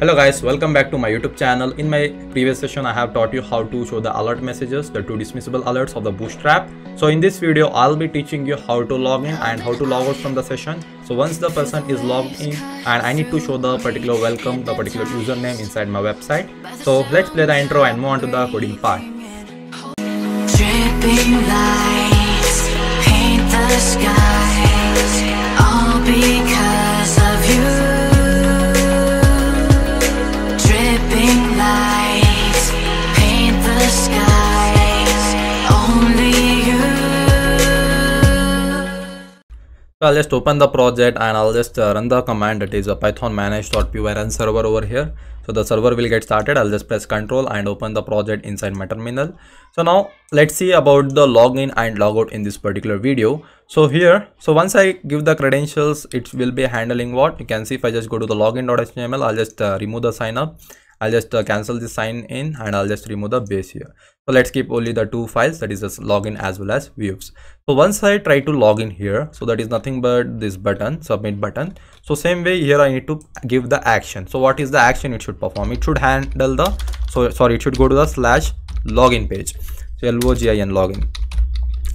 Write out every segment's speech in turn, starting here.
Hello guys, welcome back to my YouTube channel. In my previous session, I have taught you how to show the alert messages, the 2 dismissible alerts of the Bootstrap. So in this video, I'll be teaching you how to log in and how to log out from the session. So once the person is logged in and I need to show the particular welcome, the particular username inside my website. So let's play the intro and move on to the coding part. Dripping lights paint the skies, all because of you. Dripping lights paint the skies, only you. So I'll just open the project and I'll just run the command, that is a python manage.py run server over here. So the server will get started. I'll just press Ctrl and open the project inside my terminal. So now let's see about the login and logout in this particular video. So here, so once I give the credentials, it will be handling what you can see. If I just go to the login.html, I'll just remove the sign up. I'll just cancel the sign in and I'll just remove the base here. So let's keep only the two files, that is just login as well as views. So once I try to log in here, so that is nothing but this button, submit button. So same way here I need to give the action. So what is the action it should perform? It should handle the, it should go to the /login page. So login login.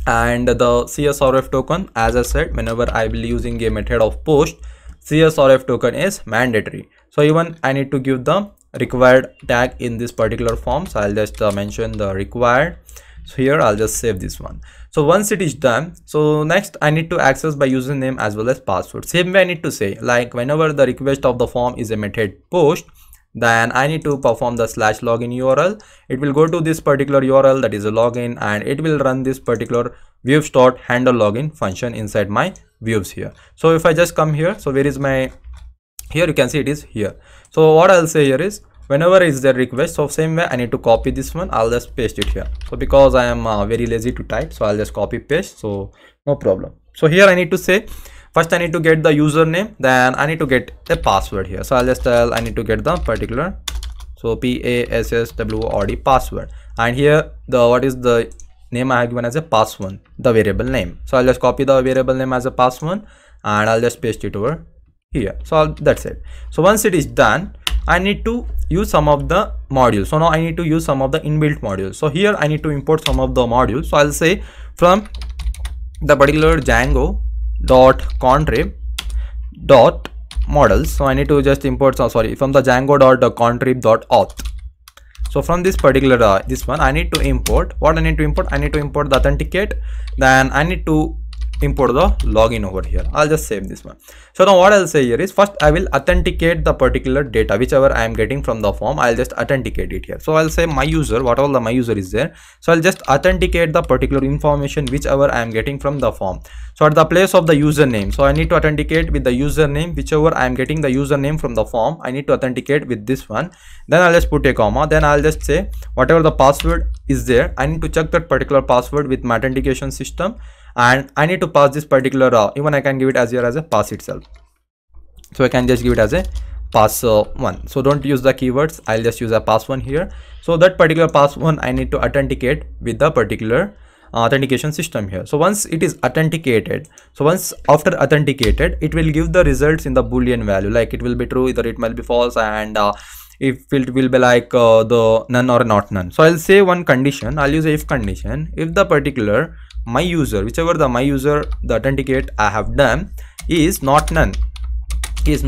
And the CSRF token, as I said, whenever I will using a method of post, CSRF token is mandatory. So even I need to give the required tag in this particular form. So I'll just mention the required. So here I'll just save this one. So once it is done, so next I need to access by username as well as password. Same way I need to say, like whenever the request of the form is a method post, then I need to perform the /login URL. It will go to this particular URL, that is a login, and it will run this particular views.handle login function inside my views here. So if I just come here, so where is my, here you can see it is here. So what I'll say here is, whenever is the request, so same way I need to copy this one, I'll just paste it here. So because I am very lazy to type, so I'll just copy paste, so no problem. So here I need to say, first I need to get the username, then I need to get a password here. So I'll just tell I need to get the particular, so password password, and here the what is the name I have given as a pass1, the variable name. So I'll just copy the variable name as a pass1 and I'll just paste it over here. So that's it. So once it is done, I need to use some of the modules. So now I need to use some of the inbuilt modules. So here I need to import some of the modules. So I'll say from the particular Django.contrib.models. So I need to just import, from the Django.contrib.auth. So from this particular this one I need to import, what I need to import, I need to import the authenticate, then I need to import the login over here. I'll just save this one. So now what I'll say here is, first I will authenticate the particular data whichever I am getting from the form. I'll just authenticate it here. So I'll say my user, whatever the my user is there, so I'll just authenticate the particular information whichever I am getting from the form. So at the place of the username, so I need to authenticate with the username, whichever I am getting the username from the form, I need to authenticate with this one. Then I'll just put a comma, then I'll just say whatever the password is there, I need to check that particular password with my authentication system, and I need to pass this particular even I can give it as here as a pass itself. So I can just give it as a pass1. So don't use the keywords, I'll just use a pass1 here. So that particular pass1 I need to authenticate with the particular authentication system here. So once it is authenticated, so once after authenticated, it will give the results in the boolean value, like it will be true, either it might be false, and if it will be like the none or not none. So I'll say one condition, I'll use a if condition. If the particular my user, whichever the my user the authenticate I have done is not none, if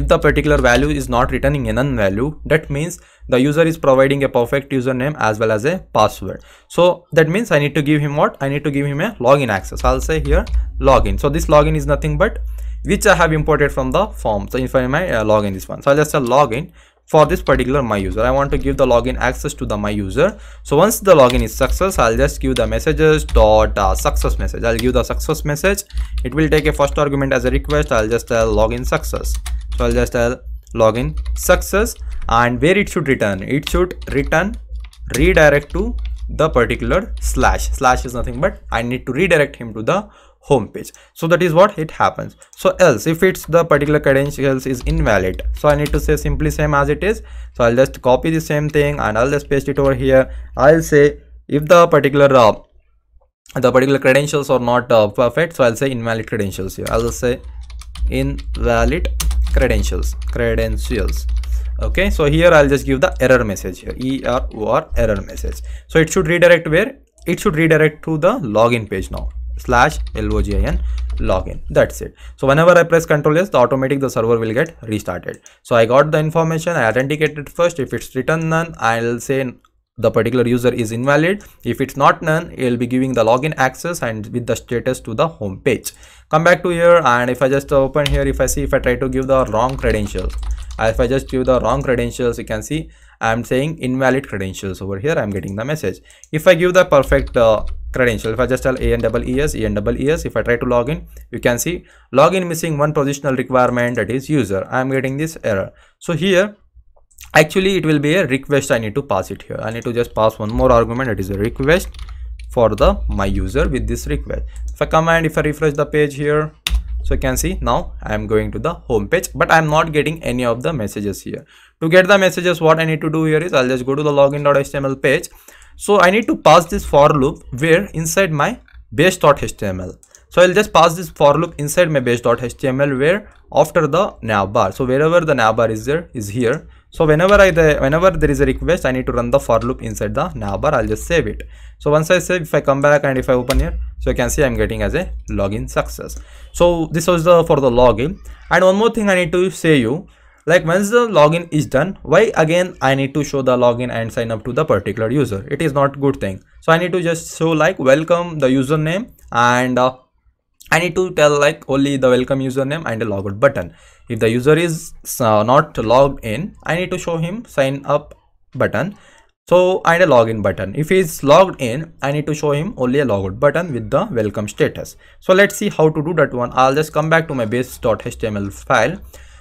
the particular value is not returning a none value, that means the user is providing a perfect username as well as a password. So that means I need to give him what? I need to give him a login access. I'll say here login. So this login is nothing but which I have imported from the form. So if I may login this one, so I'll just say login for this particular my user. I want to give the login access to the my user. So once the login is success, I'll just give the messages dot success message. I'll give the success message. It will take a first argument as a request. I'll just tell login success. So I'll just tell login success, and where it should return, it should return redirect to the particular slash is nothing but I need to redirect him to the home page. So that is what it happens. So else if it's the particular credentials is invalid, so I need to say simply same as it is. So I'll just copy the same thing and I'll just paste it over here. I'll say if the particular credentials are not perfect, so I'll say invalid credentials here. I'll say invalid credentials, Okay, so here I'll just give the error message here, error error message. So it should redirect where? It should redirect to the login page now, /login login. That's it. So whenever I press Ctrl S, the server will get restarted. So I got the information, I authenticated first. If it's written none, I'll say the particular user is invalid. If it's not none, it'll be giving the login access and with the status to the home page. Come back to here, and if I just open here, if I try to give the wrong credentials, if I just give the wrong credentials, you can see I'm saying invalid credentials over here. I'm getting the message. If I give the perfect credential, if I just tell ENEES, if I try to log in, you can see login missing one positional requirement, that is user. I'm getting this error. So here actually it will be a request. I need to pass it here. I need to just pass one more argument, that is a request for the my user with this request. If I come and if I refresh the page here, so you can see now I am going to the home page, but I am not getting any of the messages here. To get the messages, what I need to do here is I'll just go to the login.html page. So I need to pass this for loop where inside my base.html. So I'll just pass this for loop inside my base.html where after the navbar. So wherever the navbar is there is here. So whenever there is a request, I need to run the for loop inside the navbar. I'll just save it. So once I save, if I come back and if I open here, so you can see I'm getting as a login success. So this was for the login. And one more thing I need to say you, like once the login is done, why again I need to show the login and sign up to the particular user? It is not good thing. So I need to just show like welcome the username, and I need to tell like only the welcome username and a logout button. If the user is not logged in, I need to show him sign up button, so and a login button. If he is logged in, I need to show him only a logout button with the welcome status. So let's see how to do that one. I'll just come back to my base.html file.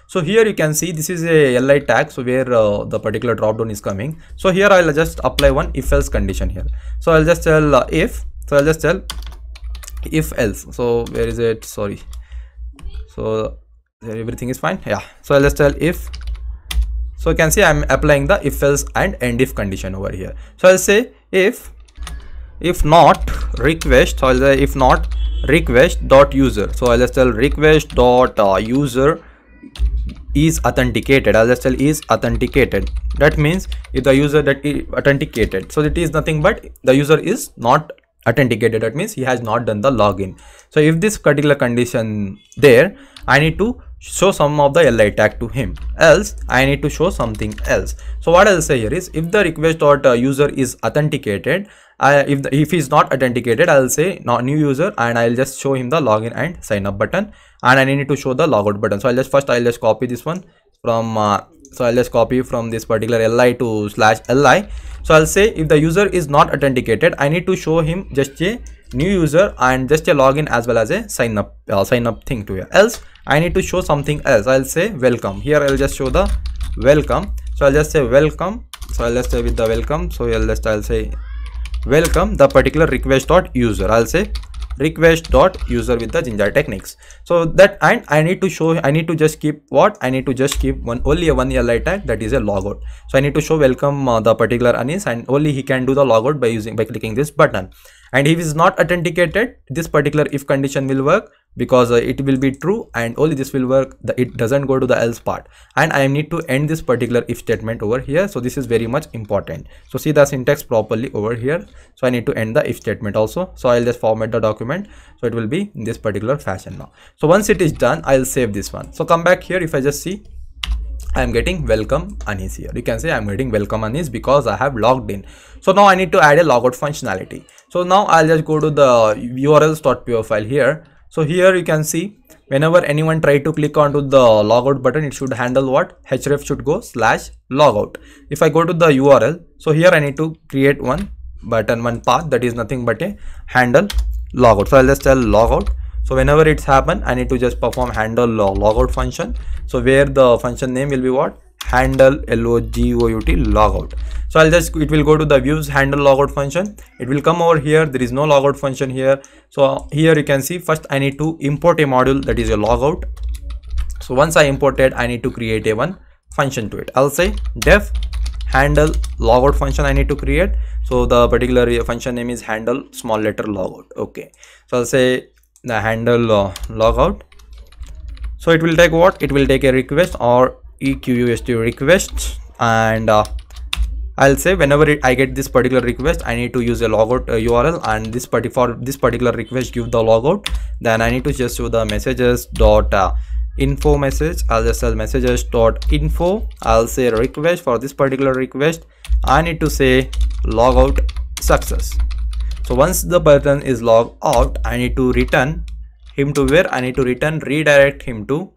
So here you can see this is a li tag, so where the particular dropdown is coming. So here I'll just apply one if else condition here. So I'll just tell if, so I'll just tell if else. So where is it? Sorry. So everything is fine. Yeah. So I'll just tell if. So you can see I'm applying the if else and end if condition over here. So I'll say if not request. So I'll say if not request dot user. So I'll just tell request dot user is authenticated. I'll just tell is authenticated. That means if the user that is authenticated, so it is nothing but the user is not authenticated. That means he has not done the login. So if this particular condition there, I need to show some of the li tag to him, else I need to show something else. So what I'll say here is if the request dot user is authenticated, if he is not authenticated, I'll say not new user, and I'll just show him the login and sign up button, and I need to show the logout button. So I'll just copy this one from so I'll just copy from this particular li to /li. So I'll say if the user is not authenticated, I need to show him just a new user and just a login as well as a sign up thing to here. Else I need to show something else. I'll say welcome. Here I'll just show the welcome. So I'll just say welcome. So I'll just say with the welcome. So I'll say welcome the particular request dot user. I'll say request dot user with the Jinja techniques. So that, and I need to just keep what? I need to just keep only a one li tag, that is a logout. So I need to show welcome the particular Anis, and only he can do the logout by clicking this button. And if he is not authenticated, this particular if condition will work because it will be true, and only this will work. It doesn't go to the else part, and I need to end this particular if statement over here. So this is very much important. So see the syntax properly over here. So I need to end the if statement also. So I'll just format the document so it will be in this particular fashion now. So once it is done, I'll save this one. So come back here. If I just see, I'm getting welcome Anis here. You can say I'm getting welcome Anis because I have logged in. So now I need to add a logout functionality. So now I'll just go to the urls.py file here. So here you can see whenever anyone try to click onto the logout button, it should handle what? Href should go /logout. If I go to the URL, so here I need to create one button, one path that is nothing but a handle logout. So I'll just tell logout. So whenever it's happen, I need to just perform handle logout function. So where the function name will be what? Handle logout. So it will go to the views handle logout function. It will come over here. There is no logout function here. So here you can see first I need to import a module that is a logout. So once I imported, I need to create a one function to it. I'll say def handle logout function I need to create. So the particular function name is handle small letter logout. Okay. So I'll say the handle logout. So it will take what? It will take a request, or equst request, and I'll say whenever I get this particular request, I need to use a logout URL, and for this particular request give the logout. Then I need to just do the messages dot info message. I'll just tell messages dot info. I'll say request. For this particular request, I need to say logout success. So once the person is logged out, I need to return him to where? I need to redirect him to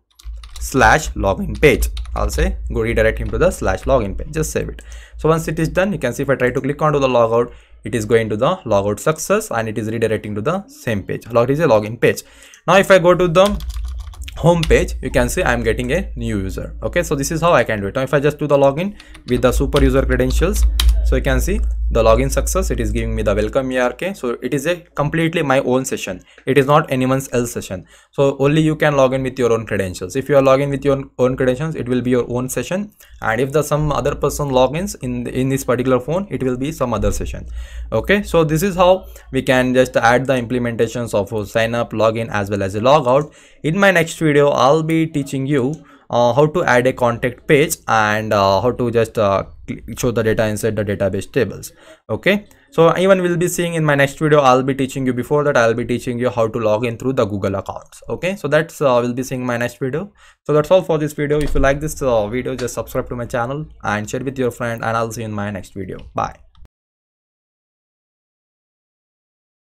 /login page. I'll say go redirect him to the /login page. Just save it. So once it is done, you can see if I try to click onto the logout, it is going to the logout success and it is redirecting to the same page. It is a login page. Now if I go to the home page, you can see I'm getting a new user. Okay, so this is how I can do it. Now if I just do the login with the super user credentials, so you can see the login success, it is giving me the welcome ARK. So it is a completely my own session, it is not anyone's else session. So only you can log in with your own credentials. If you are logging with your own credentials, it will be your own session, and if the some other person logins in this particular phone, it will be some other session. Okay, so this is how we can just add the implementations of sign up, login as well as a logout. In my next video, I'll be teaching you how to add a contact page and how to just show the data inside the database tables. Okay, so even we'll be seeing in my next video, I'll be teaching you, before that I'll be teaching you how to log in through the Google accounts. Okay, so that's we'll be seeing my next video. So that's all for this video. If you like this video, just subscribe to my channel and share with your friend, and I'll see you in my next video. Bye.